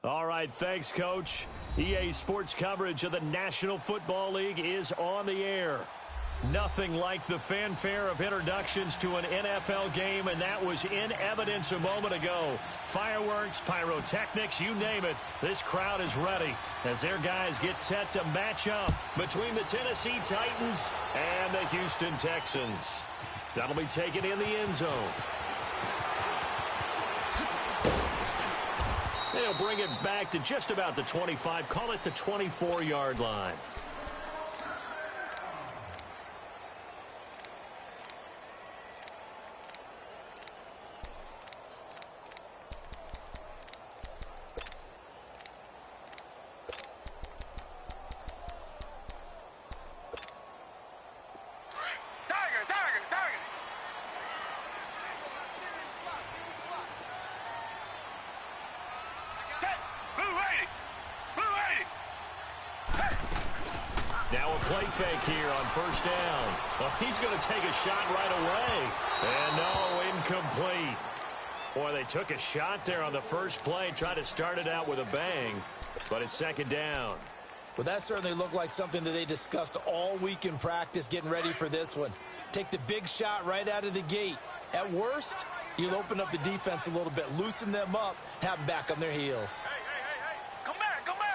All right, thanks, Coach. EA Sports coverage of the National Football League is on the air. Nothing like the fanfare of introductions to an NFL game, and that was in evidence a moment ago. Fireworks, pyrotechnics, you name it. This crowd is ready as their guys get set to match up between the Tennessee Titans and the Houston Texans. That'll be taken in the end zone. They'll bring it back to just about the 25, call it the 24-yard line. Now a play fake here on first down. Well, he's going to take a shot right away. And no, incomplete. Boy, they took a shot there on the first play, tried to start it out with a bang, but it's second down. Well, that certainly looked like something that they discussed all week in practice, getting ready for this one. Take the big shot right out of the gate. At worst, you'll open up the defense a little bit, loosen them up, have them back on their heels. Hey. Come back, come back.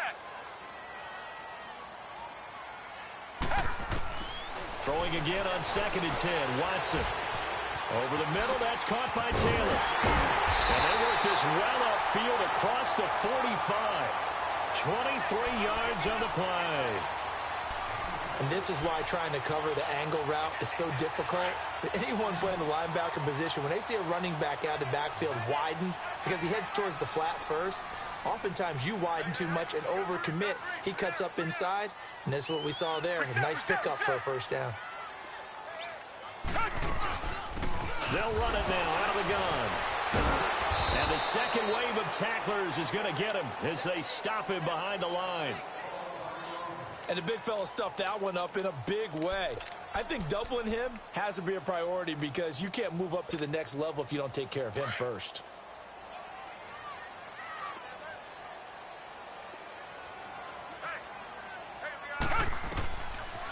Throwing again on 2nd and 10. Watson. Over the middle, that's caught by Taylor. And they work this well upfield across the 45. 23 yards on the play. And this is why trying to cover the angle route is so difficult. Anyone playing the linebacker position, when they see a running back out of the backfield widen, because he heads towards the flat first, oftentimes you widen too much and overcommit. He cuts up inside, and that's what we saw there. A nice pickup for a first down. They'll run it now out of the gun. And the second wave of tacklers is going to get him as they stop him behind the line. And the big fella stuffed that one up in a big way. I think doubling him has to be a priority because you can't move up to the next level if you don't take care of him first.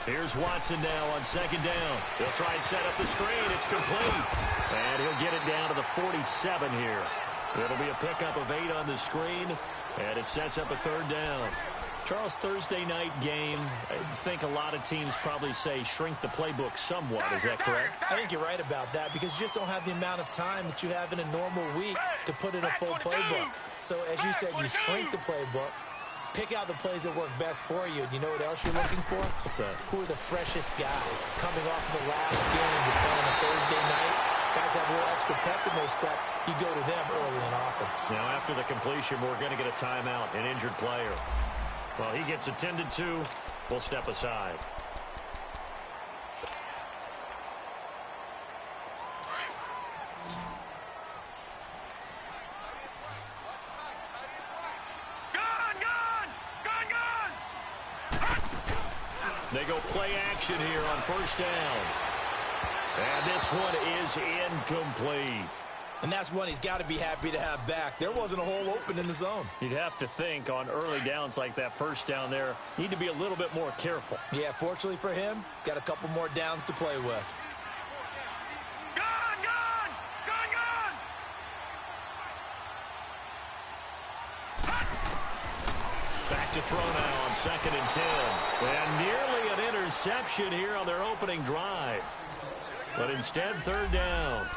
Here's Watson now on 2nd down. He'll try and set up the screen. It's complete. And he'll get it down to the 47 here. It'll be a pickup of 8 on the screen, and it sets up a 3rd down. Charles, Thursday night game, I think a lot of teams probably say shrink the playbook somewhat. Is that correct? I think you're right about that because you just don't have the amount of time that you have in a normal week to put in a full playbook. So, as you said, you shrink the playbook, pick out the plays that work best for you. You know what else you're looking for? What's that? Who are the freshest guys coming off the last game to play on a Thursday night? Guys have a little extra pep in their step. You go to them early and often. Now, after the completion, we're going to get a timeout, an injured player. Well, he gets attended to. We'll step aside. They go play action here on first down. And this one is incomplete. And that's one he's got to be happy to have back. There wasn't a hole open in the zone. You'd have to think on early downs like that first down there, need to be a little bit more careful. Yeah, fortunately for him, got a couple more downs to play with. Back to throw now on 2nd and 10. And nearly an interception here on their opening drive. But instead, 3rd down.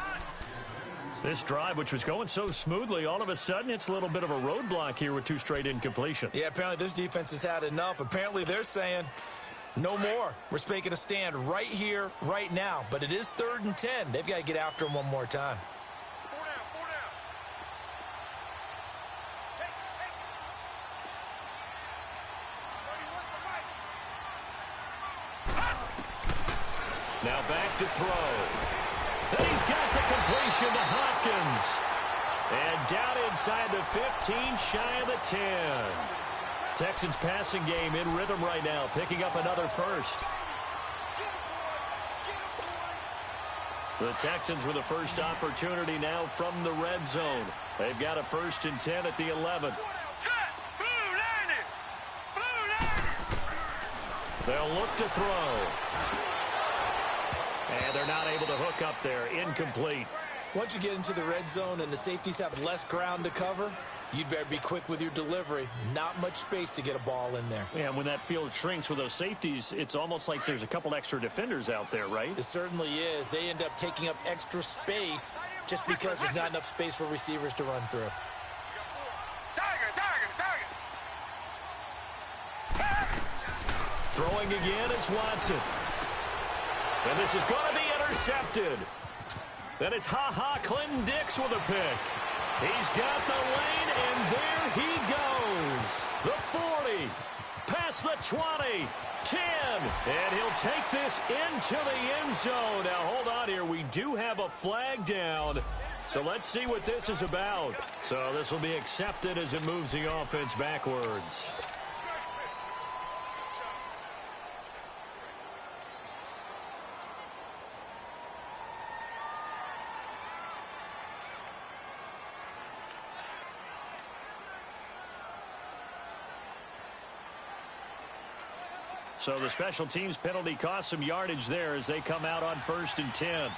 This drive, which was going so smoothly, all of a sudden it's a little bit of a roadblock here with 2 straight incompletions. Yeah, apparently this defense has had enough. Apparently they're saying, no more. We're making a stand right here, right now. But it is 3rd and 10. They've got to get after him one more time. Now back to throw. And he's got the completion to Hopkins. And down inside the 15, shy of the 10. Texans passing game in rhythm right now, picking up another first. The Texans with a first opportunity now from the red zone. They've got a 1st and 10 at the 11. Set! They'll look to throw. And they're not able to hook up there. Incomplete. Once you get into the red zone and the safeties have less ground to cover, you'd better be quick with your delivery. Not much space to get a ball in there. Yeah, when that field shrinks with those safeties, it's almost like there's a couple extra defenders out there, right? It certainly is. They end up taking up extra space just because there's not enough space for receivers to run through. Throwing again is Watson. And this is going to be intercepted. Then it's Clinton Dix with a pick. He's got the lane, and there he goes. The 40, past the 20, 10, and he'll take this into the end zone. Now, hold on here. We do have a flag down, so let's see what this is about. So this will be accepted as it moves the offense backwards. So the special teams penalty cost some yardage there as they come out on 1st and 10.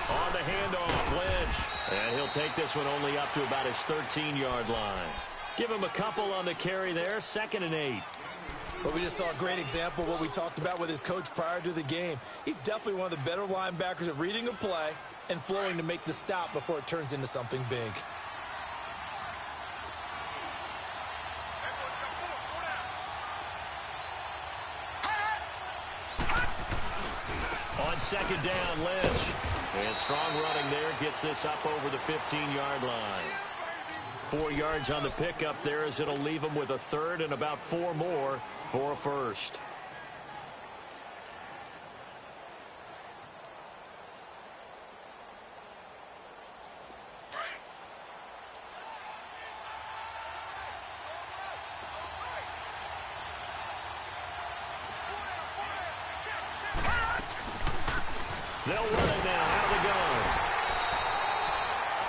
On the handoff, Lynch. And he'll take this one only up to about his 13-yard line. Give him a couple on the carry there, 2nd and 8. But we just saw a great example of what we talked about with his coach prior to the game. He's definitely one of the better linebackers at reading a play and flowing to make the stop before it turns into something big. On 2nd down, Lynch. And strong running there gets this up over the 15-yard line. 4 yards on the pickup there as it'll leave him with a 3rd and about 4 more for a 1st. They'll run it now out of the gun.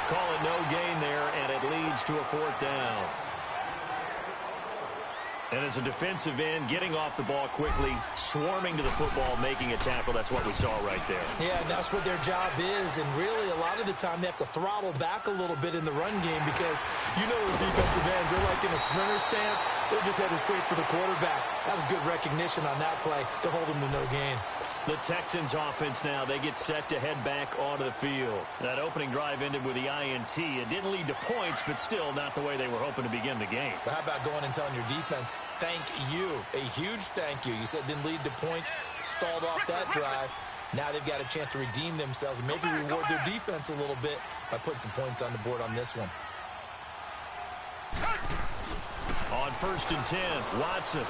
Call it no gain there, and it leads to a 4th down. And as a defensive end, getting off the ball quickly, swarming to the football, making a tackle, that's what we saw right there. Yeah, that's what their job is, and really a lot of the time they have to throttle back a little bit in the run game because you know those defensive ends, they're like in a sprinter stance. They're just headed straight for the quarterback. That was good recognition on that play to hold them to no gain. The Texans offense now, they get set to head back onto the field. That opening drive ended with the INT. It didn't lead to points, but still not the way they were hoping to begin the game. But how about going and telling your defense, thank you, a huge thank you. You said it didn't lead to points, stalled off that drive. Now they've got a chance to redeem themselves and maybe reward their defense a little bit by putting some points on the board on this one. On 1st and 10, Watson.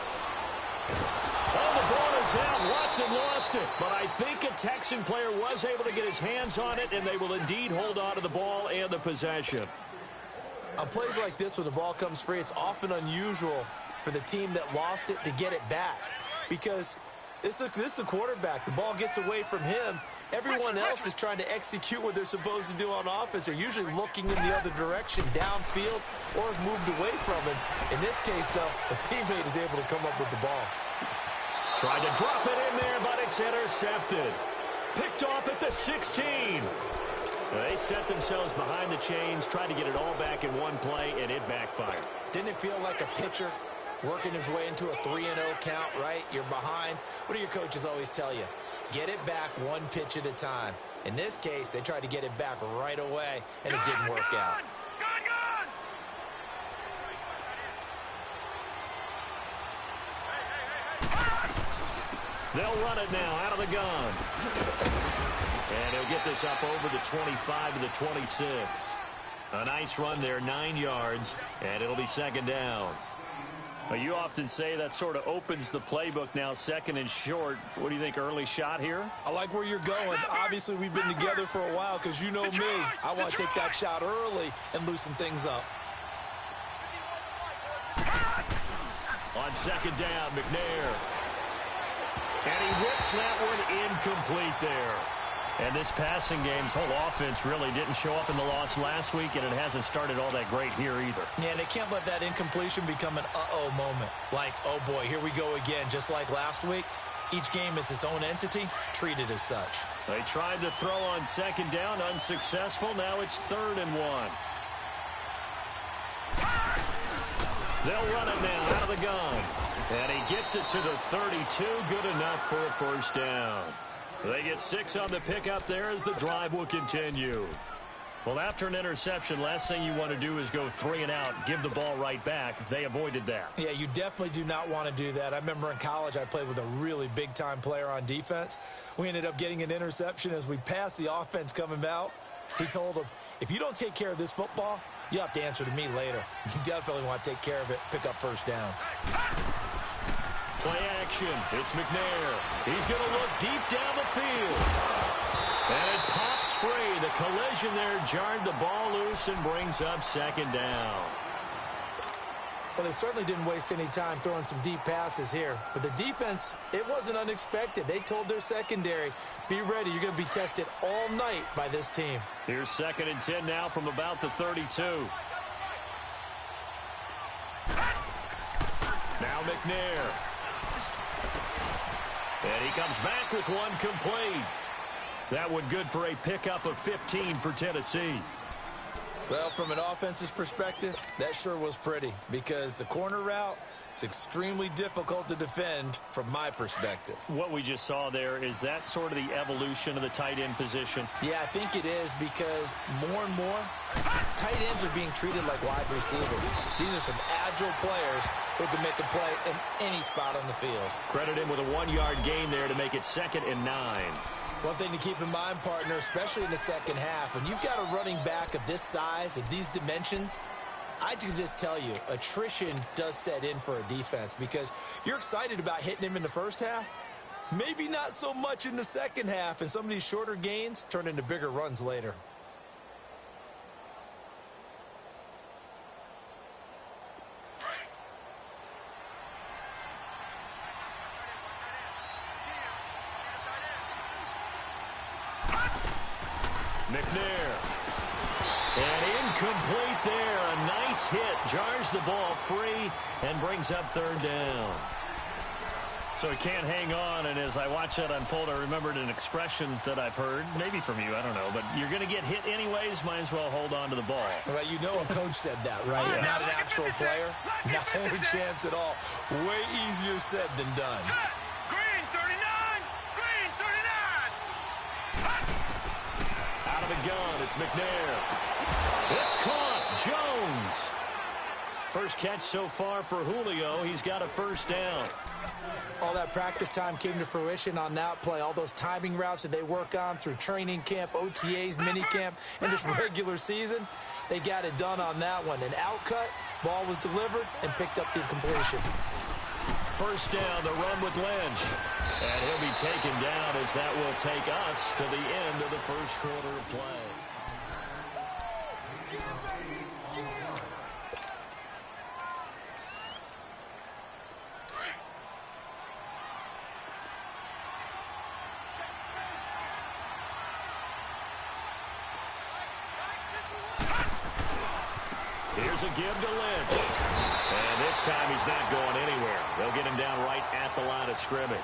Oh, the ball is out. Watson lost it. But I think a Texan player was able to get his hands on it, and they will indeed hold on to the ball and the possession. On plays like this, when the ball comes free, it's often unusual for the team that lost it to get it back. Because this is the quarterback. The ball gets away from him. Everyone else is trying to execute what they're supposed to do on offense. They're usually looking in the other direction, downfield, or have moved away from him. In this case, though, a teammate is able to come up with the ball. Tried to drop it in there, but it's intercepted. Picked off at the 16. They set themselves behind the chains, tried to get it all back in one play, and it backfired. Didn't it feel like a pitcher working his way into a 3-0 count, right? You're behind. What do your coaches always tell you? Get it back one pitch at a time. In this case, they tried to get it back right away, and it didn't work out. They'll run it now out of the gun. And he'll get this up over the 25 to the 26. A nice run there, 9 yards, and it'll be 2nd down. Well, you often say that sort of opens the playbook now, 2nd and short. What do you think, early shot here? I like where you're going. Obviously, we've been together for a while because you know me. I want to take that shot early and loosen things up. On 2nd down, McNair. And he whips that one incomplete there. And this passing game's whole offense really didn't show up in the loss last week, and it hasn't started all that great here either. Yeah, and they can't let that incompletion become an uh-oh moment. Like, oh boy, here we go again, just like last week. Each game is its own entity, treated as such. They tried to throw on second down, unsuccessful. Now it's 3rd and 1. They'll run it now out of the gun. And he gets it to the 32, good enough for a first down. They get 6 on the pickup there as the drive will continue. Well, after an interception, last thing you want to do is go 3 and out, give the ball right back. They avoided that. Yeah, you definitely do not want to do that. I remember in college I played with a really big-time player on defense. We ended up getting an interception as we passed the offense coming out. He told him, if you don't take care of this football, you have to answer to me later. You definitely want to take care of it, pick up first downs. Play action. It's McNair. He's going to look deep down the field. And it pops free. The collision there jarred the ball loose and brings up 2nd down. Well, they certainly didn't waste any time throwing some deep passes here. But the defense, it wasn't unexpected. They told their secondary, be ready. You're going to be tested all night by this team. Here's 2nd and 10 now from about the 32. Now McNair. And he comes back with one complete. That one good for a pickup of 15 for Tennessee. Well, from an offense's perspective, that sure was pretty because the corner route is extremely difficult to defend from my perspective. What we just saw there, is that sort of the evolution of the tight end position? Yeah, I think it is because more and more tight ends are being treated like wide receivers. These are some agile players who can make a play in any spot on the field. Credit him with a 1-yard gain there to make it 2nd and 9. One thing to keep in mind, partner, especially in the second half, when you've got a running back of this size, of these dimensions, I can just tell you, attrition does set in for a defense because you're excited about hitting him in the first half. Maybe not so much in the second half, and some of these shorter gains turn into bigger runs later. McNair. And incomplete there. A nice hit. Jars the ball free and brings up 3rd down. So he can't hang on, and as I watch that unfold, I remembered an expression that I've heard, maybe from you, I don't know, but you're going to get hit anyways, might as well hold on to the ball. Well, you know a coach said that, right? Yeah. Not an actual player. Not any chance at all. Way easier said than done. Green 39! Green 39! Out of the gun, it's McNair. It's caught. Jones. First catch so far for Julio. He's got a first down. All that practice time came to fruition on that play. All those timing routes that they work on through training camp, OTAs, minicamp, and just regular season, they got it done on that one. An outcut, ball was delivered, and picked up the completion. First down, the run with Lynch. And he'll be taken down as that will take us to the end of the first quarter of play. Here's a give to Lynch. And this time he's not going anywhere. They'll get him down right at the line of scrimmage.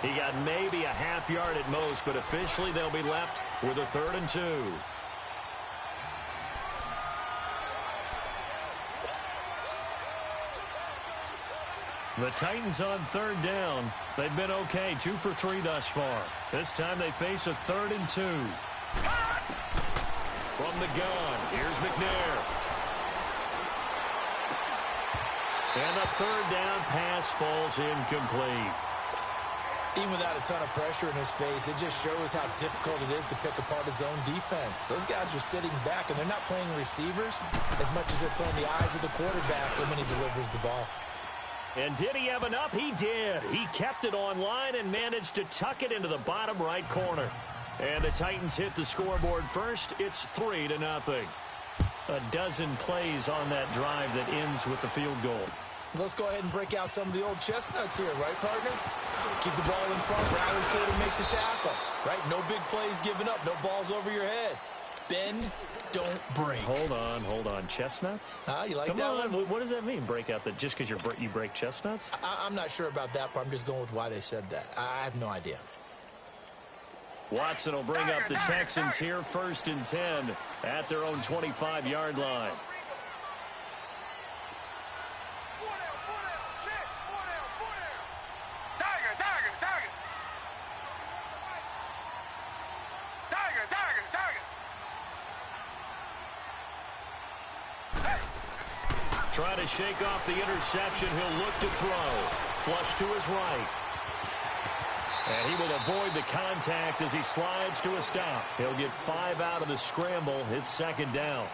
He got maybe a half yard at most, but officially they'll be left with a 3rd and 2. The Titans on 3rd down. They've been okay, 2 for 3 thus far. This time they face a 3rd and 2. From the gun, here's McNair. And a 3rd down pass falls incomplete. Even without a ton of pressure in his face, it just shows how difficult it is to pick apart his own defense. Those guys are sitting back, and they're not playing receivers as much as they're playing the eyes of the quarterback when he delivers the ball. And did he have enough? He did. He kept it on line and managed to tuck it into the bottom right corner. And the Titans hit the scoreboard first. It's 3-0. A dozen plays on that drive that ends with the field goal. Let's go ahead and break out some of the old chestnuts here, right, partner? Keep the ball in front, rally to it, and make the tackle, right? No big plays given up, no balls over your head. Bend, don't break. Hold on. Chestnuts? You like Come that on. one? What does that mean, break out? Just because you break chestnuts? I'm not sure about that, but I'm just going with why they said that. I have no idea. Watson will bring up the Texans here, 1st and 10 at their own 25-yard line. Trying to shake off the interception. He'll look to throw. Flush to his right. And he will avoid the contact as he slides to a stop. He'll get 5 out of the scramble. It's 2nd down.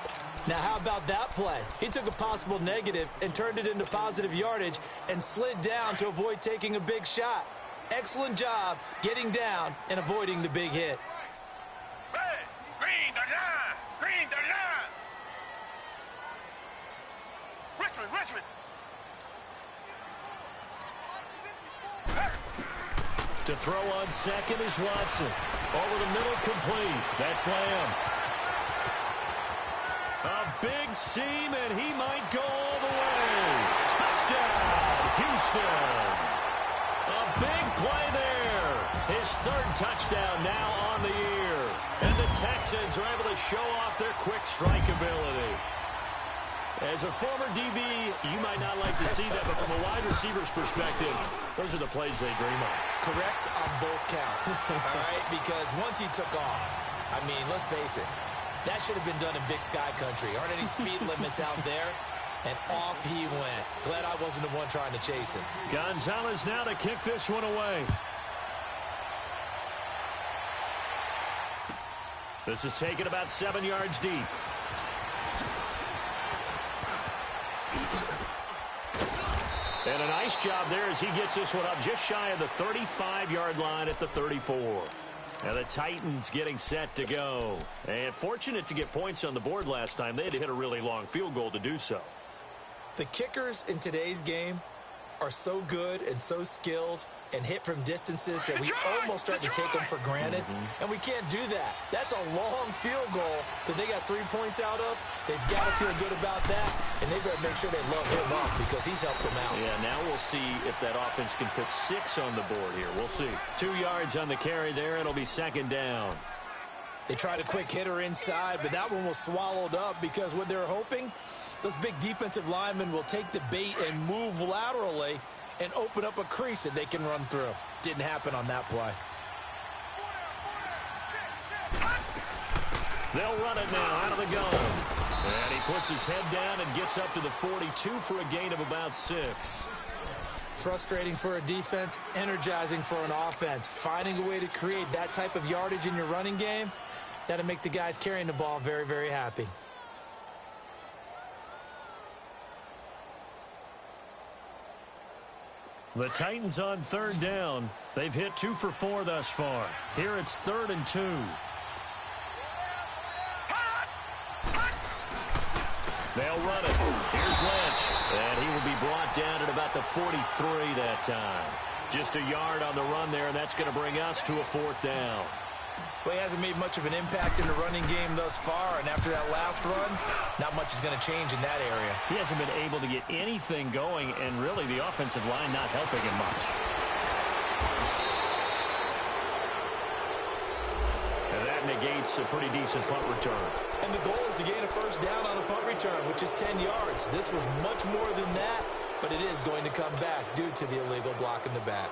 Now, how about that play? He took a possible negative and turned it into positive yardage and slid down to avoid taking a big shot. Excellent job getting down and avoiding the big hit. Red, green, the line. Green, the line. Richmond. To throw on 2nd is Watson. Over the middle, complete. That's Lamb. A big seam, and he might go all the way. Touchdown, Houston. A big play there. His 3rd touchdown now on the year. And the Texans are able to show off their quick strike ability. As a former DB, you might not like to see that, but from a wide receiver's perspective, those are the plays they dream of. Correct on both counts, all right? Because once he took off, I mean, let's face it, that should have been done in Big Sky Country. Aren't any speed limits out there? And off he went. Glad I wasn't the one trying to chase him. Gonzalez now to kick this one away. This is taken about 7 yards deep. And a nice job there as he gets this one up just shy of the 35-yard line at the 34. And the Titans getting set to go. And fortunate to get points on the board last time. They had to hit a really long field goal to do so. The kickers in today's game are so good and so skilled and hit from distances that we almost start to take them for granted. And we can't do that. That's a long field goal that they got 3 points out of. They've got to feel good about that, and they better make sure they love him up because he's helped them out. Yeah, now we'll see if that offense can put 6 on the board here. We'll see. 2 yards on the carry there. It'll be 2nd down. They tried a quick hitter inside, but that one was swallowed up because what they're hoping, those big defensive linemen will take the bait and move laterally and open up a crease that they can run through. Didn't happen on that play. They'll run it now out of the gun. And he puts his head down and gets up to the 42 for a gain of about 6. Frustrating for a defense, energizing for an offense. Finding a way to create that type of yardage in your running game, that'll make the guys carrying the ball very, very happy. The Titans on 3rd down. They've hit 2 for 4 thus far. Here it's 3rd and 2. They'll run it. Here's Lynch. And he will be brought down at about the 43 that time. Just a yard on the run there, and that's going to bring us to a 4th down. Well, he hasn't made much of an impact in the running game thus far, and after that last run, not much is going to change in that area. He hasn't been able to get anything going, and really the offensive line not helping him much. And that negates a pretty decent punt return. And the goal is to gain a 1st down on a punt return, which is 10 yards. This was much more than that, but it is going to come back due to the illegal block in the back.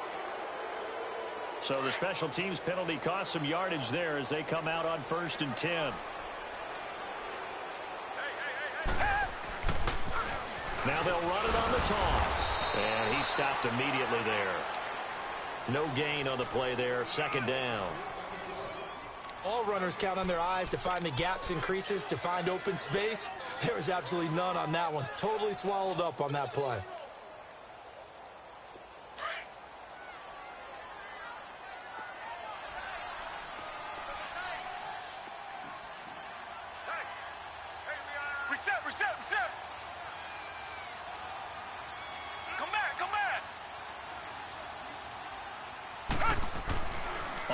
So the special teams penalty cost some yardage there as they come out on 1st and 10. Now they'll run it on the toss. And he stopped immediately there. No gain on the play there. 2nd down. All runners count on their eyes to find the gaps and creases, to find open space. There was absolutely none on that one. Totally swallowed up on that play. Reset.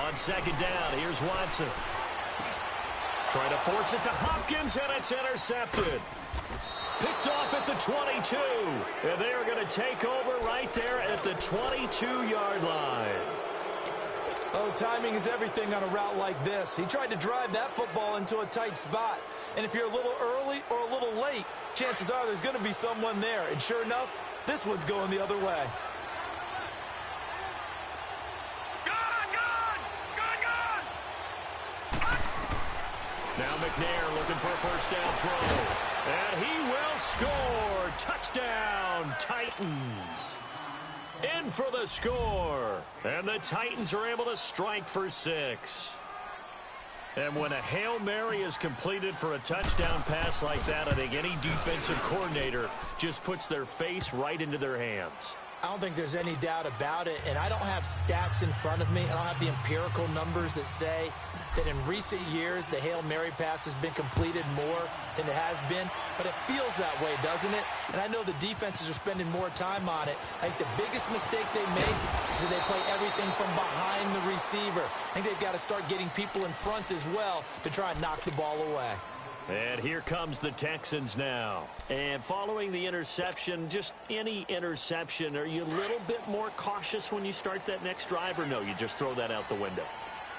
On second down, here's Watson. Trying to force it to Hopkins, and it's intercepted. Picked off at the 22. And they are going to take over right there at the 22-yard line. Oh, timing is everything on a route like this. He tried to drive that football into a tight spot. And if you're a little early or a little late, chances are there's going to be someone there. And sure enough, this one's going the other way. Now McNair looking for a first down throw. And he will score. Touchdown, Titans. In for the score. And the Titans are able to strike for 6. And when a Hail Mary is completed for a touchdown pass like that, I think any defensive coordinator just puts their face right into their hands. I don't think there's any doubt about it, and I don't have stats in front of me. I don't have the empirical numbers that say that in recent years the Hail Mary pass has been completed more than it has been, but it feels that way, doesn't it? And I know the defenses are spending more time on it. I think the biggest mistake they make is that they play everything from behind the receiver. I think they've got to start getting people in front as well to try and knock the ball away. And here comes the Texans now. And following the interception, just any interception, are you a little bit more cautious when you start that next drive, or no, you just throw that out the window?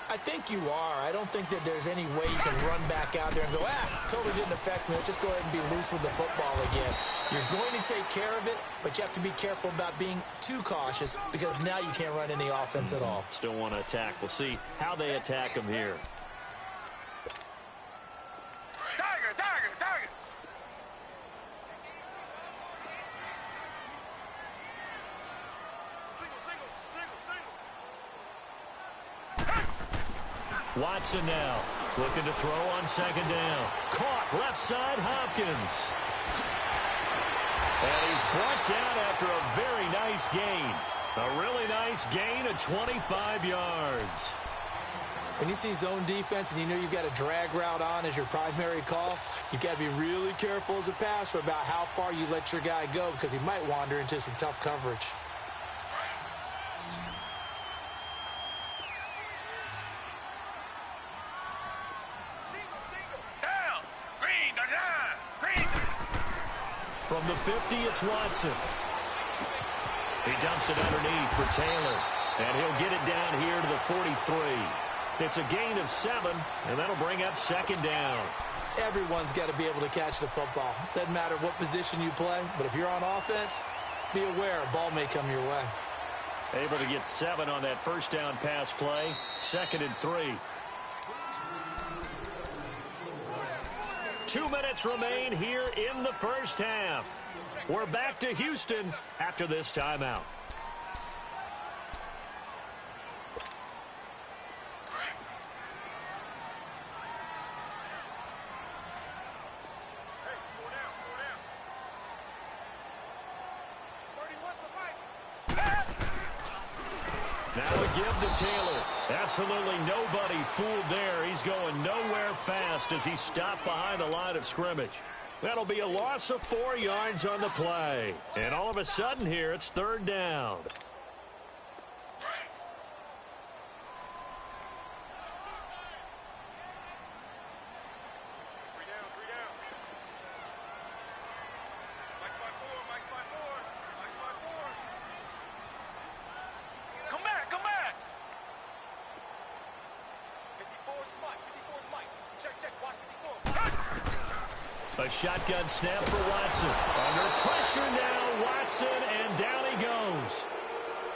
I think you are. I don't think that there's any way you can run back out there and go, totally didn't affect me. Let's just go ahead and be loose with the football again. You're going to take care of it, but you have to be careful about being too cautious because now you can't run any offense at all. Still want to attack. We'll see how they attack them here. Tiger. Watson now looking to throw on second down. Caught left side, Hopkins. And he's brought down after a very nice gain. A really nice gain of 25 yards. When you see zone defense and you know you've got a drag route on as your primary call, you've got to be really careful as a passer about how far you let your guy go because he might wander into some tough coverage. From the 50, it's Watson. He dumps it underneath for Taylor. And he'll get it down here to the 43. It's a gain of 7, and that'll bring up second down. Everyone's got to be able to catch the football. Doesn't matter what position you play, but if you're on offense, be aware a ball may come your way. Able to get 7 on that first down pass play. 2nd and 3. 2 minutes remain here in the first half. We're back to Houston after this timeout. Now a give to Taylor. Absolutely nobody fooled there. He's going nowhere fast as he stopped behind the line of scrimmage. That'll be a loss of 4 yards on the play. And all of a sudden here, it's 3rd down. A shotgun snap for Watson. Under pressure now, Watson, and down he goes.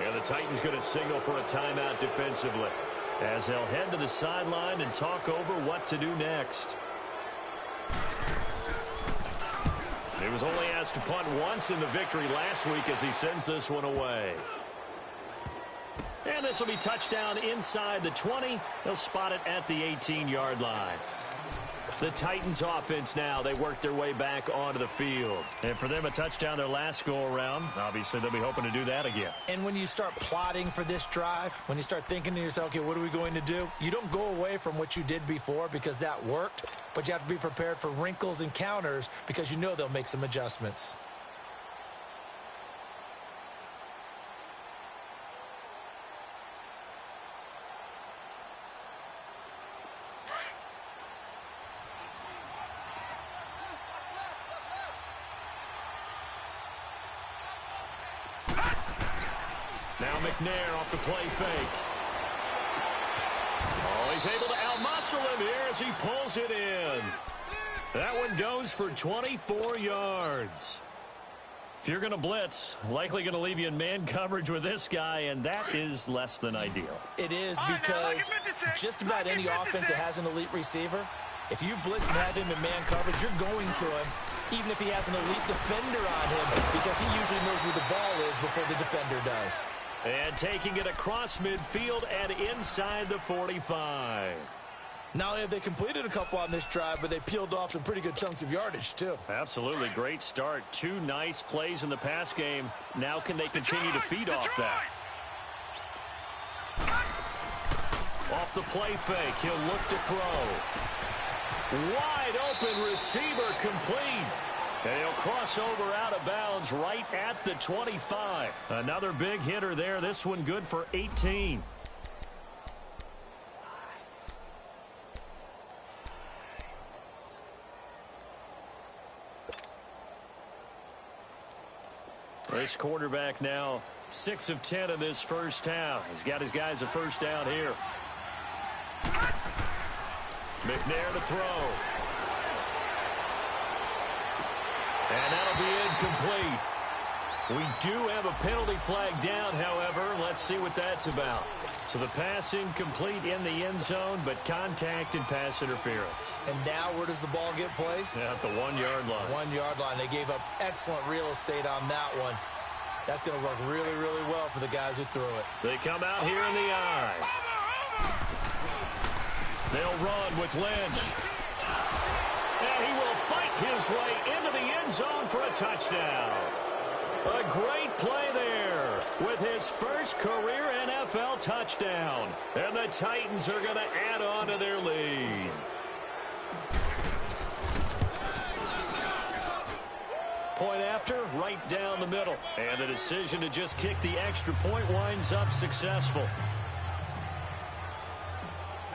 And the Titans going to signal for a timeout defensively as they'll head to the sideline and talk over what to do next. He was only asked to punt once in the victory last week as he sends this one away. And this will be touchdown inside the 20. They'll spot it at the 18-yard line. The Titans offense now, they work their way back onto the field. And for them, a touchdown their last go-around. Obviously, they'll be hoping to do that again. And when you start plotting for this drive, when you start thinking to yourself, okay, what are we going to do? You don't go away from what you did before because that worked, but you have to be prepared for wrinkles and counters because you know they'll make some adjustments. Now McNair off the play fake. Oh, he's able to outmuscle him here as he pulls it in. That one goes for 24 yards. If you're going to blitz, likely going to leave you in man coverage with this guy, and that is less than ideal. It is because just about any offense that has an elite receiver, if you blitz and have him in man coverage, you're going to him, even if he has an elite defender on him, because he usually knows where the ball is before the defender does. And taking it across midfield and inside the 45. Not only have they completed a couple on this drive, but they peeled off some pretty good chunks of yardage, too. Absolutely. Great start. 2 nice plays in the pass game. Now can they continue to feed off that? Off the play fake. He'll look to throw. Wide open receiver complete. And he'll cross over out of bounds right at the 25. Another big hitter there. This one good for 18. This quarterback now 6 of 10 in this first half. He's got his guys a first down here. McNair to throw. And that'll be incomplete. We do have a penalty flag down, however. Let's see what that's about. So the pass incomplete in the end zone, but contact and pass interference. And now where does the ball get placed? At the 1-yard line. 1-yard line. They gave up excellent real estate on that one. That's going to work really, really well for the guys who threw it. They come out here in the eye. They'll run with Lynch. And he will fight his way into the end zone for a touchdown. A great play there with his first career NFL touchdown. And the Titans are going to add on to their lead. Point after, right down the middle. And the decision to just kick the extra point winds up successful.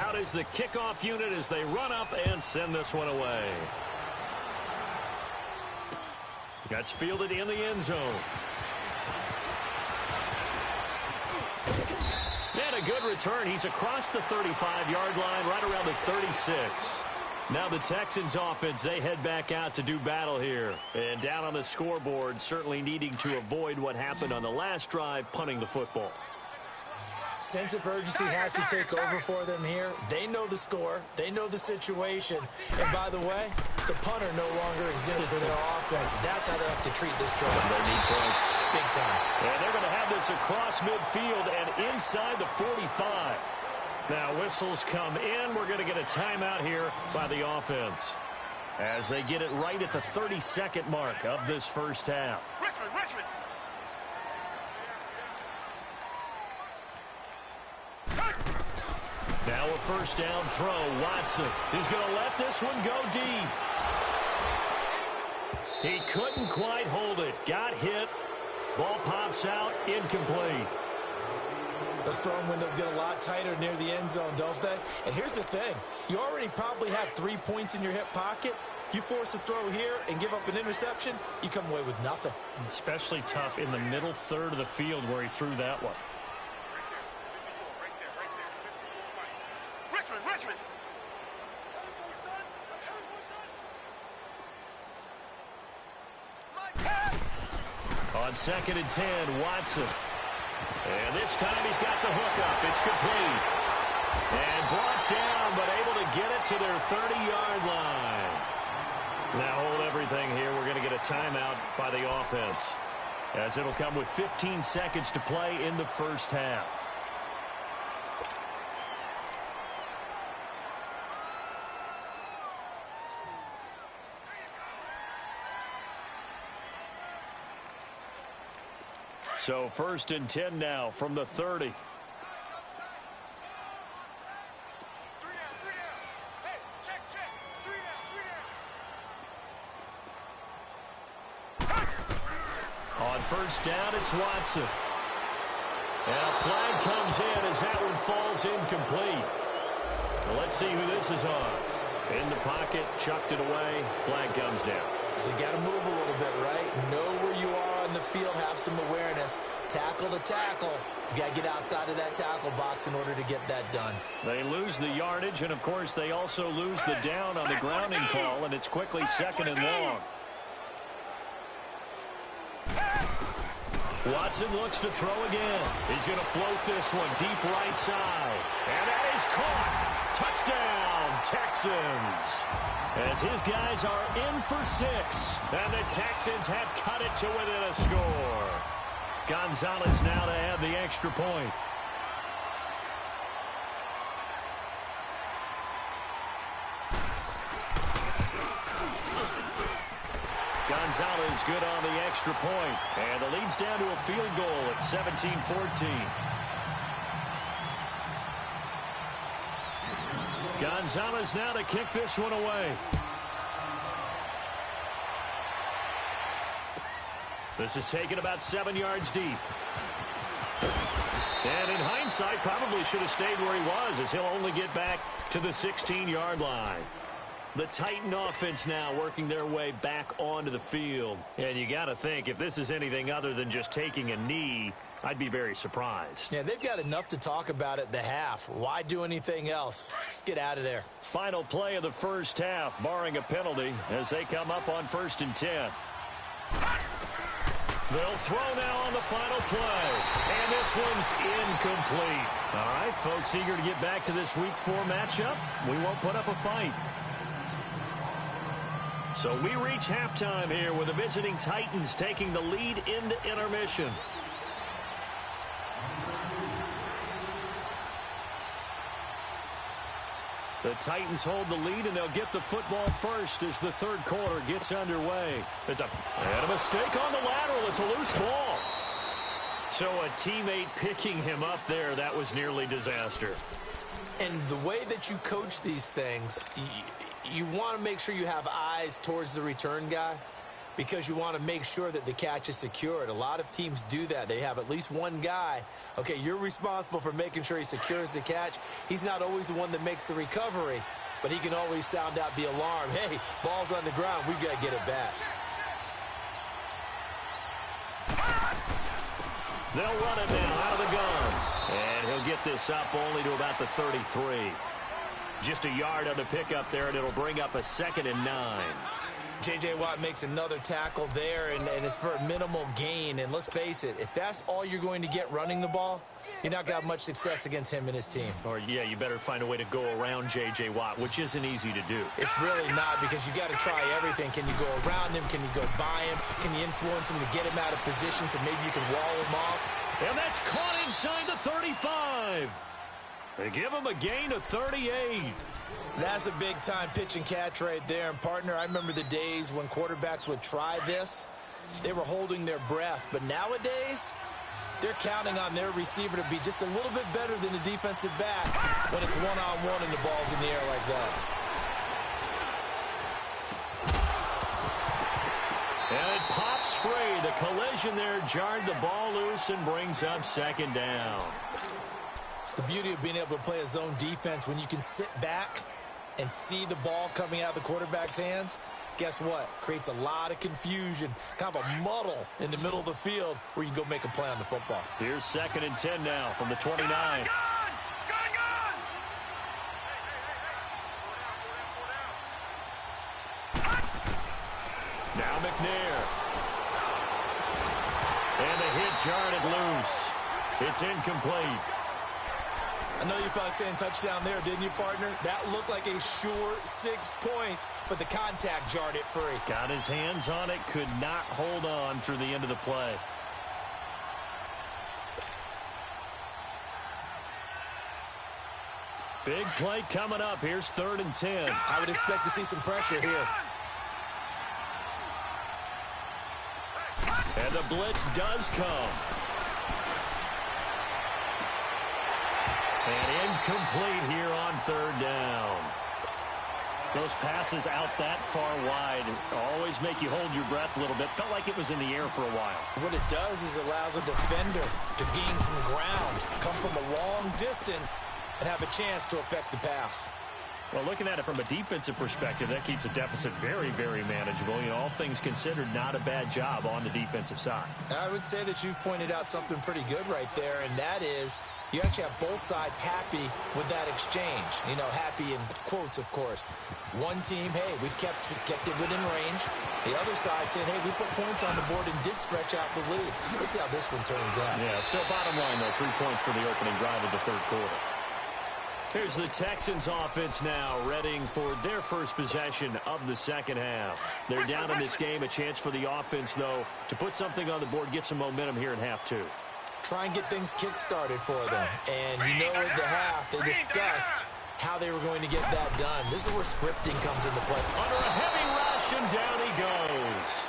Out is the kickoff unit as they run up and send this one away. That's fielded in the end zone. And a good return. He's across the 35-yard line, right around the 36. Now the Texans offense, they head back out to do battle here. And down on the scoreboard, certainly needing to avoid what happened on the last drive, punting the football. Sense of urgency has to take over for them here. They know the score. They know the situation. And by the way, the punter no longer exists for their offense. That's how they have to treat this drive. They need points. Big time. And they're going to have this across midfield and inside the 45. Now whistles come in. We're going to get a timeout here by the offense as they get it right at the 32nd mark of this first half. Richmond. Now a first down throw. Watson is going to let this one go deep. He couldn't quite hold it. Got hit. Ball pops out. Incomplete. Those throwing windows get a lot tighter near the end zone, don't they? And here's the thing. You already probably have 3 points in your hip pocket. You force a throw here and give up an interception, you come away with nothing. Especially tough in the middle third of the field where he threw that one. Richmond. On 2nd and 10, Watson. And this time he's got the hookup. It's complete. And brought down, but able to get it to their 30-yard line. Now hold everything here. We're going to get a timeout by the offense, as it'll come with 15 seconds to play in the first half. So 1st and 10 now from the 30. On 1st down, it's Watson. And a flag comes in as that one falls incomplete. Well, let's see who this is on. In the pocket, chucked it away, flag comes down. So you got to move a little bit, right? Know where you are on the field, have some awareness. Tackle to tackle. You got to get outside of that tackle box in order to get that done. They lose the yardage, and, of course, they also lose the down on the grounding call, and it's quickly 2nd and long. Watson looks to throw again. He's going to float this one deep right side. And that is caught. Touchdown, Texans. As his guys are in for 6. And the Texans have cut it to within a score. Gonzalez now to add the extra point. Gonzalez good on the extra point. And the lead's down to a field goal at 17-14. Gonzalez now to kick this one away. This is taken about 7 yards deep. And in hindsight, probably should have stayed where he was, as he'll only get back to the 16-yard line. The Titan offense now working their way back onto the field. And you got to think, if this is anything other than just taking a knee, I'd be very surprised. Yeah, they've got enough to talk about at the half. Why do anything else? Just get out of there. Final play of the first half, barring a penalty, as they come up on 1st and 10. They'll throw now on the final play. And this one's incomplete. All right, folks, eager to get back to this Week 4 matchup. We won't put up a fight. So we reach halftime here with the visiting Titans taking the lead into intermission. The Titans hold the lead, and they'll get the football first as the 3rd quarter gets underway. It's a mistake on the lateral. It's a loose ball. So a teammate picking him up there, that was nearly disaster. And the way that you coach these things, you want to make sure you have eyes towards the return guy, because you want to make sure that the catch is secured. A lot of teams do that. They have at least one guy. Okay, you're responsible for making sure he secures the catch. He's not always the one that makes the recovery, but he can always sound out the alarm. Hey, ball's on the ground. We've got to get it back. They'll run it now out of the gun. And he'll get this up only to about the 33. Just a yard on the pickup there, and it'll bring up a 2nd and 9. J.J. Watt makes another tackle there, and it's for a minimal gain. And let's face it, if that's all you're going to get running the ball, you're not going to have much success against him and his team. Or, yeah, you better find a way to go around J.J. Watt, which isn't easy to do. It's really not, because you got to try everything. Can you go around him? Can you go by him? Can you influence him to get him out of position so maybe you can wall him off? And that's caught inside the 35. They give him a gain of 38. That's a big-time pitch and catch right there. And, partner, I remember the days when quarterbacks would try this. They were holding their breath. But nowadays, they're counting on their receiver to be just a little bit better than the defensive back when it's one-on-one and the ball's in the air like that. And it pops free. The collision there jarred the ball loose and brings up 2nd down. The beauty of being able to play a zone defense, when you can sit back and see the ball coming out of the quarterback's hands, guess what? Creates a lot of confusion, kind of a muddle in the middle of the field where you can go make a play on the football. Here's 2nd and 10 now from the 29. Now McNair. And the hit jarred it loose. It's incomplete. I know you felt saying touchdown there, didn't you, partner? That looked like a sure 6 points, but the contact jarred it free. Got his hands on it, could not hold on through the end of the play. Big play coming up. Here's 3rd and 10. I would expect to see some pressure here. And the blitz does come. And incomplete here on 3rd down. Those passes out that far wide always make you hold your breath a little bit. Felt like it was in the air for a while. What it does is allows a defender to gain some ground, come from a long distance, and have a chance to affect the pass. Well, looking at it from a defensive perspective, that keeps the deficit very, very manageable. You know, all things considered, not a bad job on the defensive side. I would say that you've pointed out something pretty good right there, and that is you actually have both sides happy with that exchange. You know, happy in quotes, of course. One team, hey, we've kept it within range. The other side saying, hey, we put points on the board and did stretch out the lead. Let's see how this one turns out. Yeah, still bottom line, though, 3 points for the opening drive of the third quarter. Here's the Texans offense now, readying for their first possession of the second half. They're down in this game. A chance for the offense, though, to put something on the board, get some momentum here in half two. Try and get things kick-started for them. And you know at the half, they discussed how they were going to get that done. This is where scripting comes into play. Under a heavy rush, and down he goes.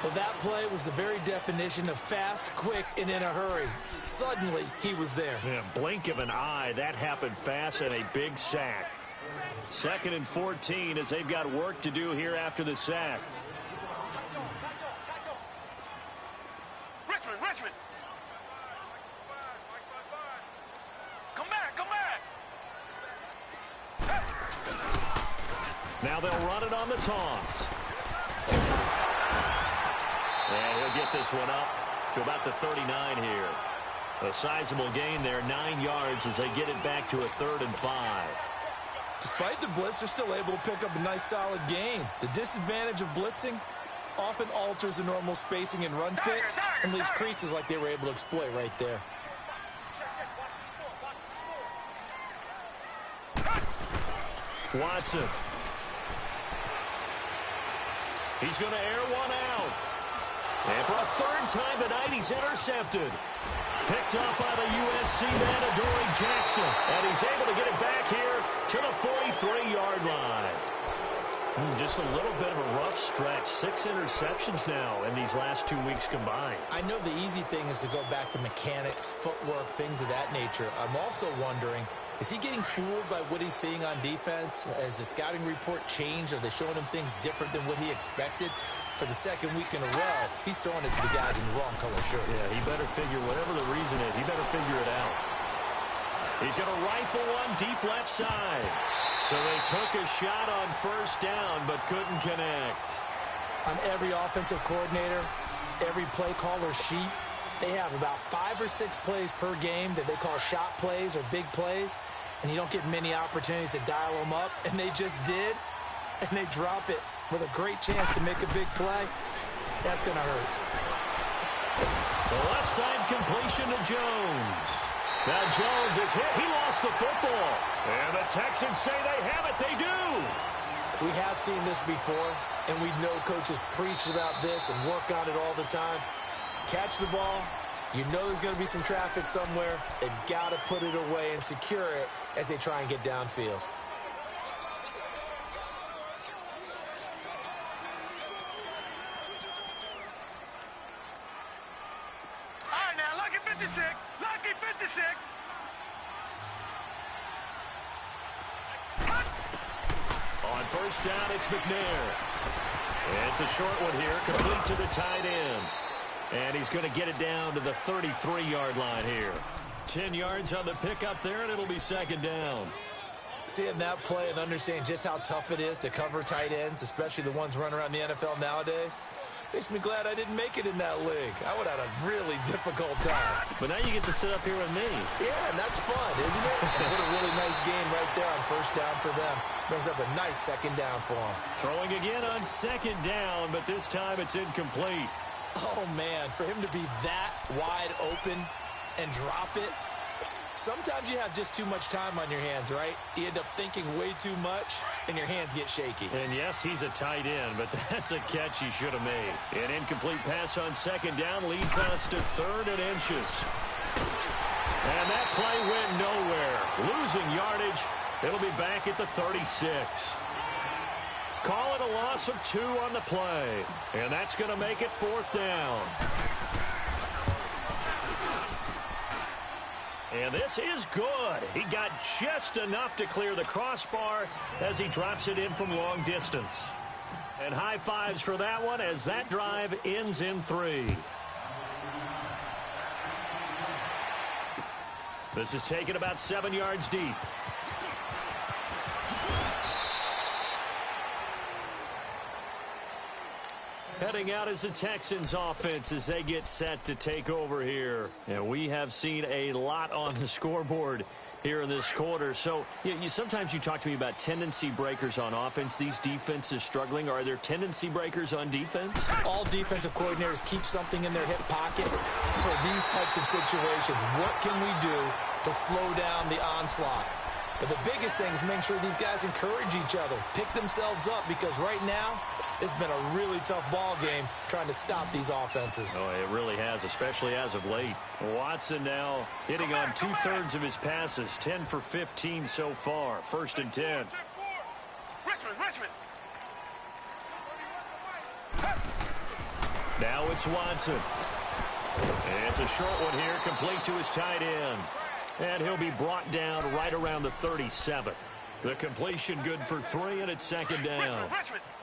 Well, that play was the very definition of fast, quick, and in a hurry. Suddenly, he was there. Yeah, blink of an eye. That happened fast and a big sack. 2nd and 14 as they've got work to do here after the sack. Richmond. Come back. Now they'll run it on the toss. And he'll get this one up to about the 39 here. A sizable gain there, 9 yards as they get it back to a 3rd and 5. Despite the blitz, they're still able to pick up a nice solid gain. The disadvantage of blitzing often alters the normal spacing and run fits and leaves creases like they were able to exploit right there. Watson. He's going to air one out. And for a 3rd time tonight, he's intercepted. Picked up by the USC man, Adoree Jackson. And he's able to get it back here to the 43-yard line. Just a little bit of a rough stretch. 6 interceptions now in these last 2 weeks combined. I know the easy thing is to go back to mechanics, footwork, things of that nature. I'm also wondering, is he getting fooled by what he's seeing on defense? Has the scouting report changed? Are they showing him things different than what he expected? For the 2nd week in a row, he's throwing it to the guys in the wrong color shirts. Yeah, he better figure, whatever the reason is, he better figure it out. He's going to rifle one deep left side. So they took a shot on 1st down, but couldn't connect. On every offensive coordinator, every play caller sheet, they have about 5 or 6 plays per game that they call shot plays or big plays, and you don't get many opportunities to dial them up, and they just did, and they drop it with a great chance to make a big play. That's going to hurt. The left side completion to Jones. Now Jones is hit. He lost the football. And the Texans say they have it. They do. We have seen this before, and we know coaches preach about this and work on it all the time. Catch the ball. You know there's going to be some traffic somewhere. They've got to put it away and secure it as they try and get downfield. All right, now, lucky 56. Lucky 56. On 1st down, it's McNair. It's a short one here, complete to the tight end. And he's going to get it down to the 33-yard line here. 10 yards on the pickup there, and it'll be 2nd down. Seeing that play and understanding just how tough it is to cover tight ends, especially the ones running around the NFL nowadays, makes me glad I didn't make it in that league. I would have had a really difficult time. But now you get to sit up here with me. Yeah, and that's fun, isn't it? And what a really nice game right there on 1st down for them. Brings up a nice 2nd down for them. Throwing again on 2nd down, but this time it's incomplete. Oh, man, for him to be that wide open and drop it. Sometimes you have just too much time on your hands, right? You end up thinking way too much, and your hands get shaky. And yes, he's a tight end, but that's a catch he should have made. An incomplete pass on 2nd down leads us to 3rd and inches. And that play went nowhere. Losing yardage. It'll be back at the 36. Call it a loss of 2 on the play. And that's going to make it 4th down. And this is good. He got just enough to clear the crossbar as he drops it in from long distance. And high fives for that one as that drive ends in 3. This is taken about 7 yards deep. Heading out as the Texans offense as they get set to take over here. And we have seen a lot on the scoreboard here in this quarter. So sometimes you talk to me about tendency breakers on offense. These defenses struggling. Are there tendency breakers on defense? All defensive coordinators keep something in their hip pocket for these types of situations. What can we do to slow down the onslaught? But the biggest thing is make sure these guys encourage each other, pick themselves up, because right now it's been a really tough ball game trying to stop these offenses. Oh, it really has, especially as of late. Watson now hitting on 2/3 of his passes, 10 for 15 so far. 1st and 10. Richmond. Now it's Watson. And it's a short one here, complete to his tight end. And he'll be brought down right around the 37. The completion good for 3, and it's 2nd down.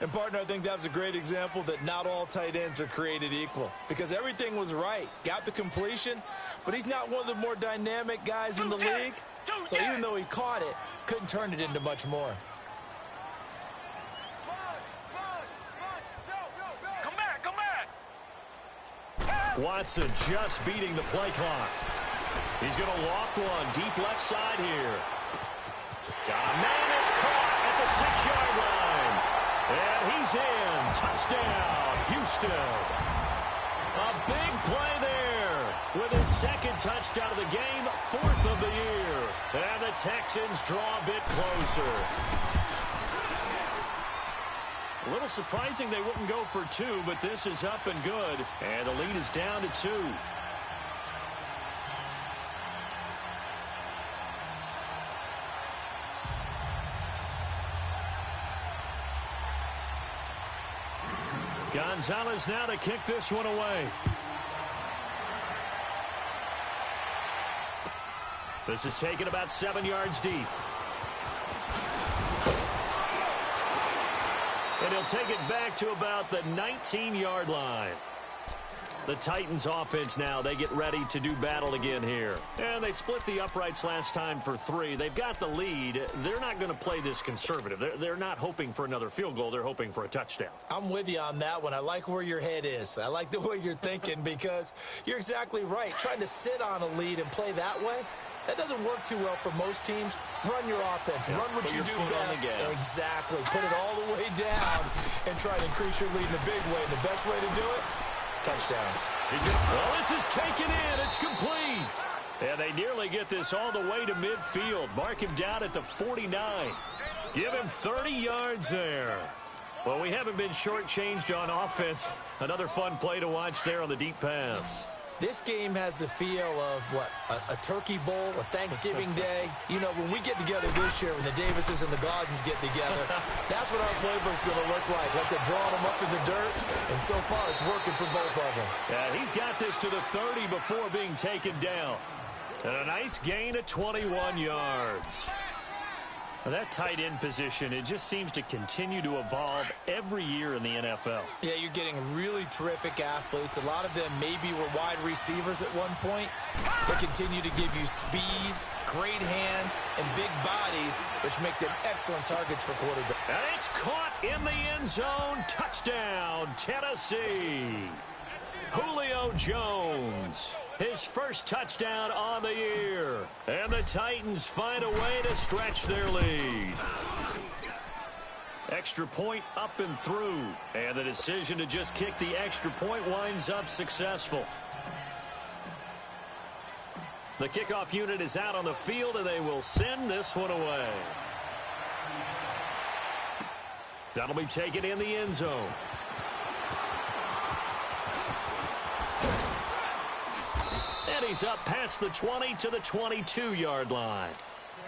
And, partner, I think that was a great example that not all tight ends are created equal, because everything was right. Got the completion, but he's not one of the more dynamic guys in the league. So even though he caught it, couldn't turn it into much more. Come back. Watson just beating the play clock. He's going to loft one deep left side here. Got a man, it's caught at the 6-yard line. And he's in. Touchdown, Houston. A big play there with his 2nd touchdown of the game, 4th of the year. And the Texans draw a bit closer. A little surprising they wouldn't go for 2, but this is up and good. And the lead is down to 2. Gonzalez now to kick this one away. This is taken about 7 yards deep. And he'll take it back to about the 19-yard line. The Titans offense now, they get ready to do battle again here. And they split the uprights last time for 3. They've got the lead. They're not going to play this conservative. They're not hoping for another field goal. They're hoping for a touchdown. I'm with you on that one. I like where your head is. I like the way you're thinking, because you're exactly right. Trying to sit on a lead and play that way, that doesn't work too well for most teams. Run your offense. Run what you do best. Exactly. Put it all the way down and try to increase your lead in a big way. And the best way to do it, touchdowns. Well, this is taken in. It's complete. And they nearly get this all the way to midfield. Mark him down at the 49. Give him 30 yards there. Well, we haven't been shortchanged on offense. Another fun play to watch there on the deep pass. This game has the feel of, what, a turkey bowl, a Thanksgiving day. You know, when we get together this year, when the Davises and the Gaudens get together, that's what our playbook's going to look like they're drawing them up in the dirt, and so far it's working for both of them. Yeah, he's got this to the 30 before being taken down. And a nice gain of 21 yards. Now, that tight end position, it just seems to continue to evolve every year in the NFL. Yeah, you're getting really terrific athletes. A lot of them maybe were wide receivers at one point. They continue to give you speed, great hands, and big bodies, which make them excellent targets for quarterbacks. And it's caught in the end zone. Touchdown, Tennessee. Julio Jones. His first touchdown on the year. And the Titans find a way to stretch their lead. Extra point up and through. And the decision to just kick the extra point winds up successful. The kickoff unit is out on the field, and they will send this one away. That'll be taken in the end zone. And he's up past the 20 to the 22-yard line.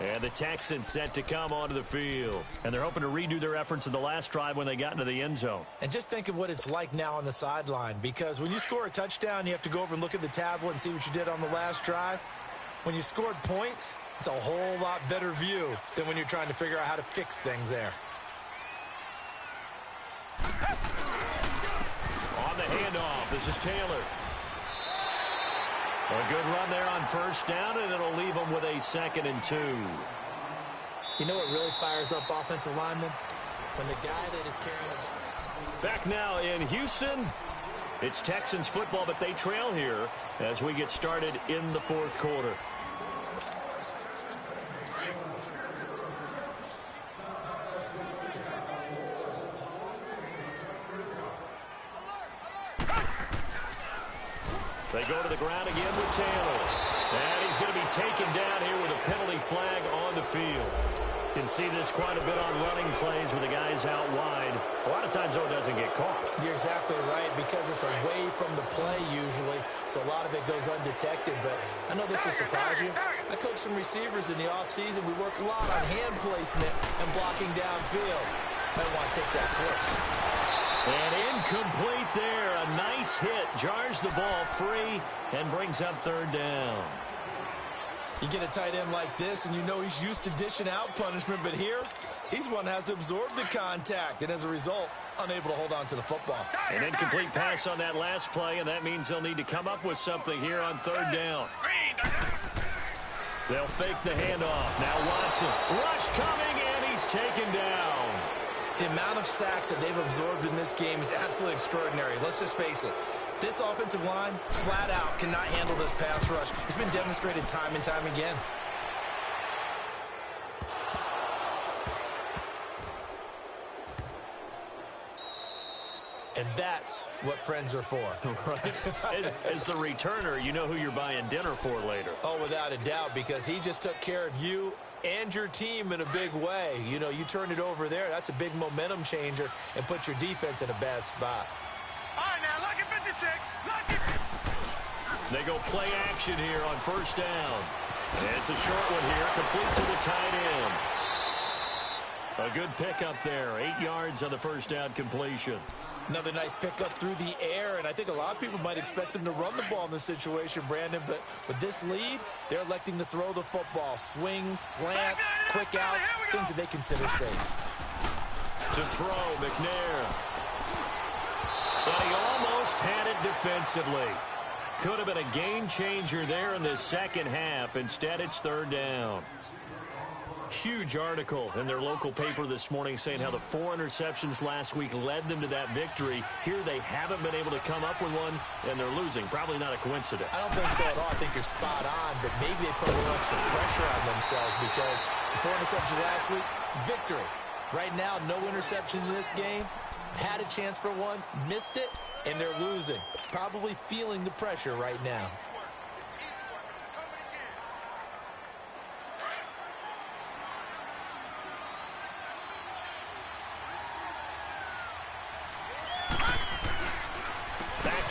And the Texans set to come onto the field. And they're hoping to redo their efforts in the last drive when they got into the end zone. And just think of what it's like now on the sideline, because when you score a touchdown, you have to go over and look at the tablet and see what you did on the last drive. When you scored points, it's a whole lot better view than when you're trying to figure out how to fix things there. On the handoff, this is Taylor. A good run there on first down, and it'll leave them with a 2nd and 2. You know what really fires up offensive linemen? When the guy that is carrying the Back now in Houston. It's Texans football, but they trail here as we get started in the fourth quarter. They go to the ground again with Taylor. And he's going to be taken down here with a penalty flag on the field. You can see this quite a bit on running plays with the guys out wide. A lot of times, though, it doesn't get caught. You're exactly right, because it's away from the play usually, so a lot of it goes undetected. But I know this will surprise you. I coach some receivers in the offseason. We work a lot on hand placement and blocking downfield. I don't want to take that course. And incomplete there. A nice hit. Jars the ball free and brings up third down. You get a tight end like this, and you know he's used to dishing out punishment, but here, he's one that has to absorb the contact, and as a result, unable to hold on to the football. An incomplete pass on that last play, and that means they'll need to come up with something here on third down. They'll fake the handoff. Now Watson. Rush coming, and he's taken down. The amount of sacks that they've absorbed in this game is absolutely extraordinary. Let's just face it. This offensive line, flat out, cannot handle this pass rush. It's been demonstrated time and time again. And that's what friends are for. Right. As the returner, you know who you're buying dinner for later. Oh, without a doubt, because he just took care of you and your team in a big way. You know, you turn it over there, that's a big momentum changer and put your defense in a bad spot. All right, now, look at 56. Look at... They go play action here on first down. And it's a short one here, complete to the tight end. A good pickup there, 8 yards on the first down completion. Another nice pickup through the air, and I think a lot of people might expect them to run the ball in this situation, Brandon, but with this lead, they're electing to throw the football. Swings, slants, quick outs, things that they consider safe. To throw, McNair. But he almost had it defensively. Could have been a game changer there in the second half. Instead, it's third down. Huge article in their local paper this morning saying how the 4 interceptions last week led them to that victory. Here they haven't been able to come up with one, and they're losing. Probably not a coincidence. I don't think so at all. I think you're spot on, but maybe they put a little extra pressure on themselves because the 4 interceptions last week, victory. Right now, no interceptions in this game. Had a chance for one, missed it, and they're losing. Probably feeling the pressure right now.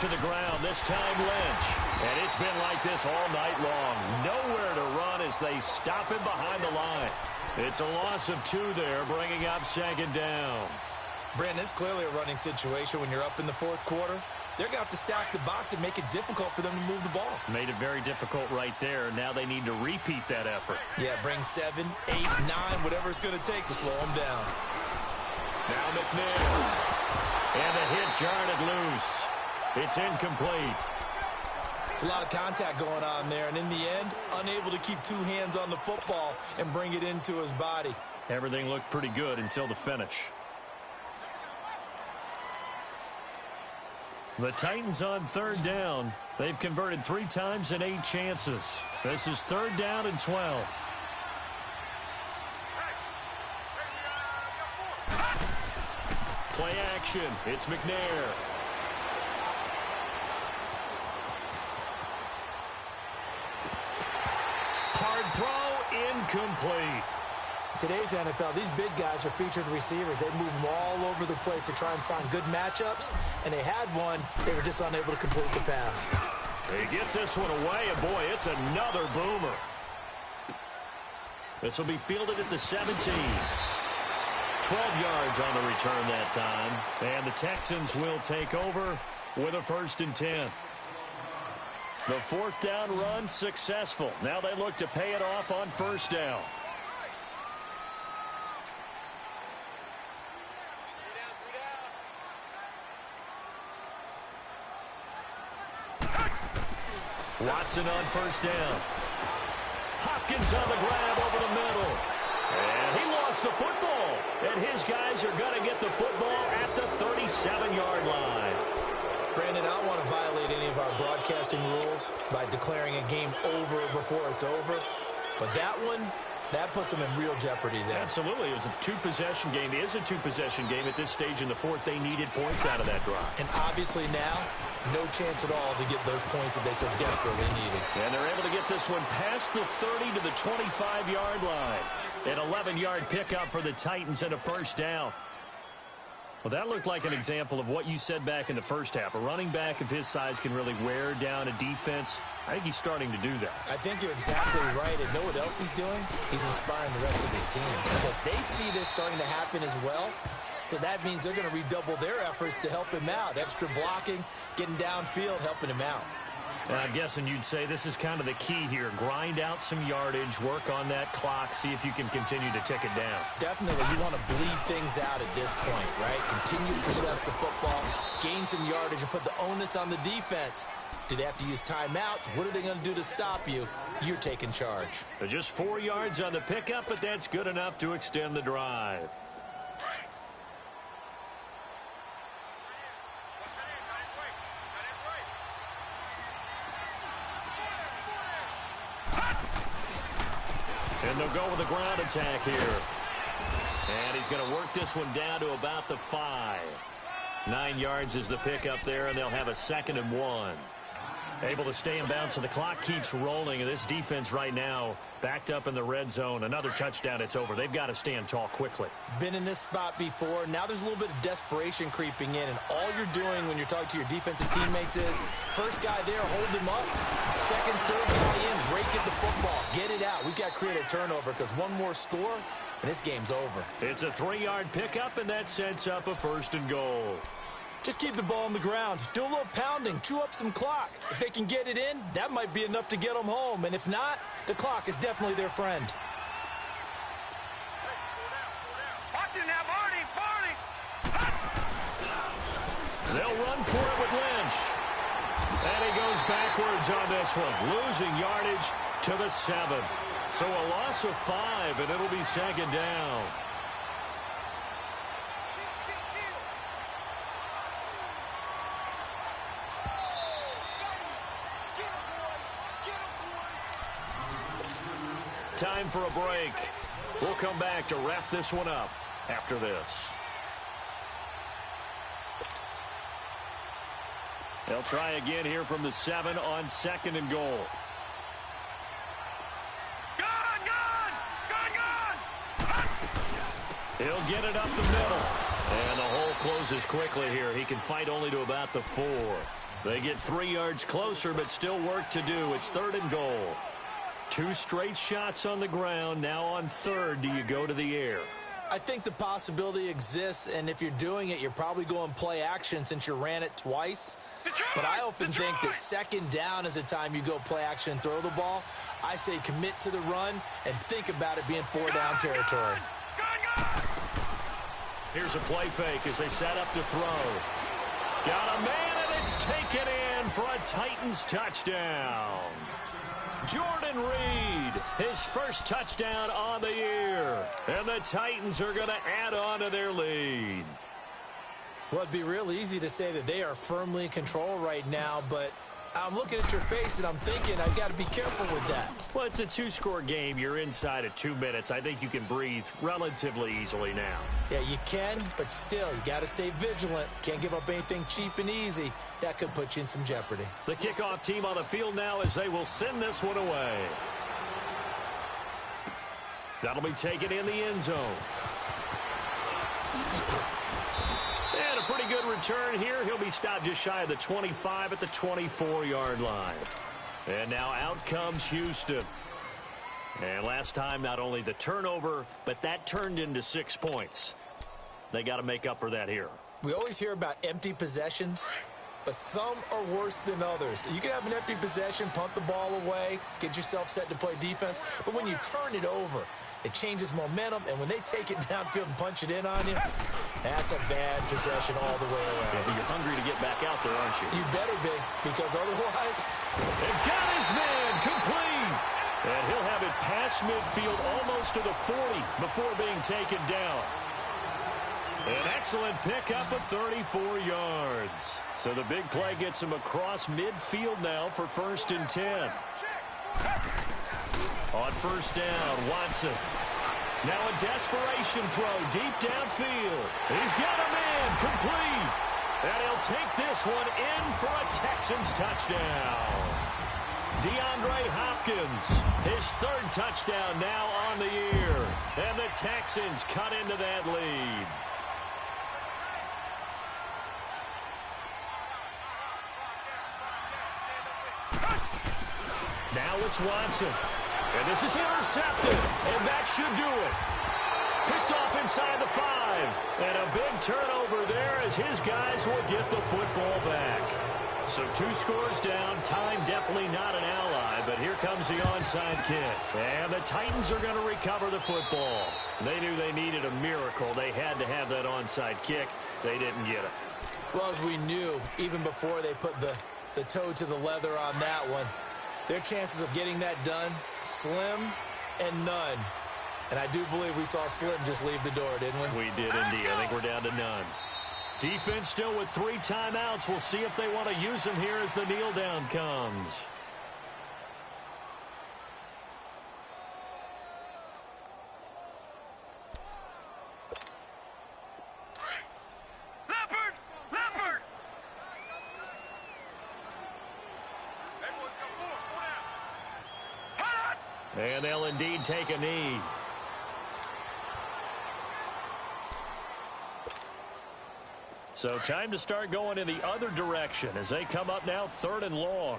To the ground, this time Lynch. And it's been like this all night long. Nowhere to run as they stop him behind the line. It's a loss of 2 there, bringing up second down. Brandon, it's clearly a running situation when you're up in the fourth quarter. They're going to have to stack the box and make it difficult for them to move the ball. Made it very difficult right there. Now they need to repeat that effort. Yeah, bring 7, 8, 9, whatever it's going to take to slow them down. Now McNair. And the hit jarred it loose. It's incomplete. It's a lot of contact going on there, and in the end, unable to keep 2 hands on the football and bring it into his body. Everything looked pretty good until the finish. The Titans on third down. They've converted 3 times in 8 chances. This is third down and 12. Play action. It's McNair. Hard throw, incomplete. Today's NFL, these big guys are featured receivers. They move them all over the place to try and find good matchups, and they had one. They were just unable to complete the pass. He gets this one away, and boy, it's another boomer. This will be fielded at the 17. 12 yards on the return that time, and the Texans will take over with a 1st and 10. The 4th down run successful. Now they look to pay it off on first down. Watson on first down. Hopkins on the grab over the middle. And he lost the football. And his guys are going to get the football at the 37-yard line. Brandon, I don't want to violate any of our broadcasting rules by declaring a game over before it's over. But that one, that puts them in real jeopardy there. Absolutely. It was a two-possession game. It is a two-possession game at this stage in the fourth. They needed points out of that drive. And obviously now, no chance at all to get those points that they so desperately needed. And they're able to get this one past the 30 to the 25-yard line. An 11-yard pickup for the Titans and a first down. Well, that looked like an example of what you said back in the first half. A running back of his size can really wear down a defense. I think he's starting to do that. I think you're exactly right. And know what else he's doing? He's inspiring the rest of his team because they see this starting to happen as well. So that means they're going to redouble their efforts to help him out. Extra blocking, getting downfield, helping him out. I'm guessing you'd say this is kind of the key here. Grind out some yardage, work on that clock, see if you can continue to tick it down. Definitely. You want to bleed things out at this point, right? Continue to possess the football, gain some yardage, and put the onus on the defense. Do they have to use timeouts? What are they going to do to stop you? You're taking charge. Just 4 yards on the pickup, but that's good enough to extend the drive. And they'll go with a ground attack here. And he's going to work this one down to about the 5. 9 yards is the pickup there, and they'll have a 2nd and 1. Able to stay in bounds, so the clock keeps rolling. And this defense right now backed up in the red zone. Another touchdown, it's over. They've got to stand tall quickly. Been in this spot before. Now there's a little bit of desperation creeping in. And all you're doing when you're talking to your defensive teammates is, first guy there, hold him up. Second, third guy in, break at the football. Get it out. We've got to create a turnover because one more score, and this game's over. It's a 3-yard pickup, and that sets up a 1st and goal. Just keep the ball on the ground. Do a little pounding. Chew up some clock. If they can get it in, that might be enough to get them home. And if not, the clock is definitely their friend. Watch it now, Barney, Barney. They'll run for it with Lynch. And he goes backwards on this one, losing yardage to the 7. So a loss of 5, and it'll be 2nd down. Time for a break. We'll come back to wrap this one up after this. They'll try again here from the 7 on 2nd and goal. He'll get it up the middle. And the hole closes quickly here. He can fight only to about the 4. They get 3 yards closer, but still work to do. It's 3rd and goal. 2 straight shots on the ground. Now on 3rd, do you go to the air? I think the possibility exists, and if you're doing it, you're probably going play action since you ran it twice. But I often think that 2nd down is the time you go play action and throw the ball. I say commit to the run and think about it being 4-down territory. Here's a play fake as they set up to throw. Got a man, and it's taken in for a Titans touchdown. Jordan Reed, his first touchdown on the year. And the Titans are going to add on to their lead. Well, it'd be real easy to say that they are firmly in control right now, but I'm looking at your face and I'm thinking I've got to be careful with that. Well, it's a 2-score game. You're inside of 2 minutes. I think you can breathe relatively easily now. Yeah, you can, but still, you got to stay vigilant. Can't give up anything cheap and easy. That could put you in some jeopardy. The kickoff team on the field now as they will send this one away. That'll be taken in the end zone. And a pretty good return here. He'll be stopped just shy of the 25 at the 24-yard line. And now out comes Houston. And last time, not only the turnover, but that turned into 6 points. They got to make up for that here. We always hear about empty possessions, but some are worse than others. You can have an empty possession, punt the ball away, get yourself set to play defense, but when you turn it over, it changes momentum, and when they take it downfield and punch it in on you, that's a bad possession all the way around. Yeah, but you're hungry to get back out there, aren't you? You better be, because otherwise... They've got his man complete. And he'll have it past midfield almost to the 40 before being taken down. An excellent pickup of 34 yards. So the big play gets him across midfield now for 1st and 10. On 1st down, Watson. Now a desperation throw deep downfield. He's got him in, complete. And he'll take this one in for a Texans touchdown. DeAndre Hopkins, his 3rd touchdown now on the year. And the Texans cut into that lead. Now it's Watson. And this is intercepted. And that should do it. Picked off inside the 5. And a big turnover there as his guys will get the football back. So 2 scores down. Time definitely not an ally. But here comes the onside kick. And the Titans are going to recover the football. They knew they needed a miracle. They had to have that onside kick. They didn't get it. Well, as we knew, even before they put the toe to the leather on that one, their chances of getting that done, slim and none. And I do believe we saw Slim just leave the door, didn't we? We did indeed. I think we're down to none. Defense still with 3 timeouts. We'll see if they want to use them here as the kneel down comes. And they'll indeed take a knee. So time to start going in the other direction as they come up now 3rd and long.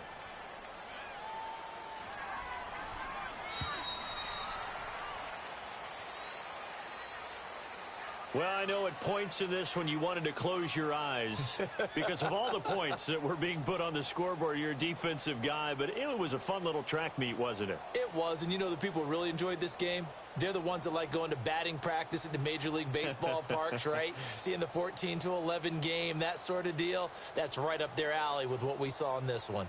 Well, I know at points in this when you wanted to close your eyes because of all the points that were being put on the scoreboard. You're a defensive guy, but it was a fun little track meet, wasn't it? It was, and you know the people really enjoyed this game? They're the ones that like going to batting practice at the Major League Baseball parks, right? Seeing the 14-11 game, that sort of deal. That's right up their alley with what we saw in this one.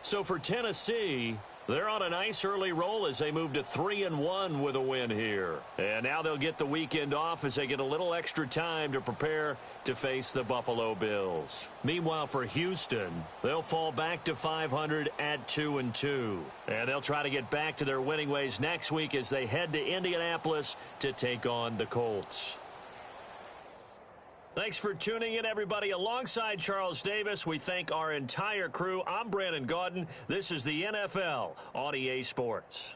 So for Tennessee, they're on a nice early roll as they move to 3-1 with a win here. And now they'll get the weekend off as they get a little extra time to prepare to face the Buffalo Bills. Meanwhile, for Houston, they'll fall back to 500 at 2-2. And they'll try to get back to their winning ways next week as they head to Indianapolis to take on the Colts. Thanks for tuning in, everybody. Alongside Charles Davis, we thank our entire crew. I'm Brandon Gaudin. This is the NFL on EA Sports.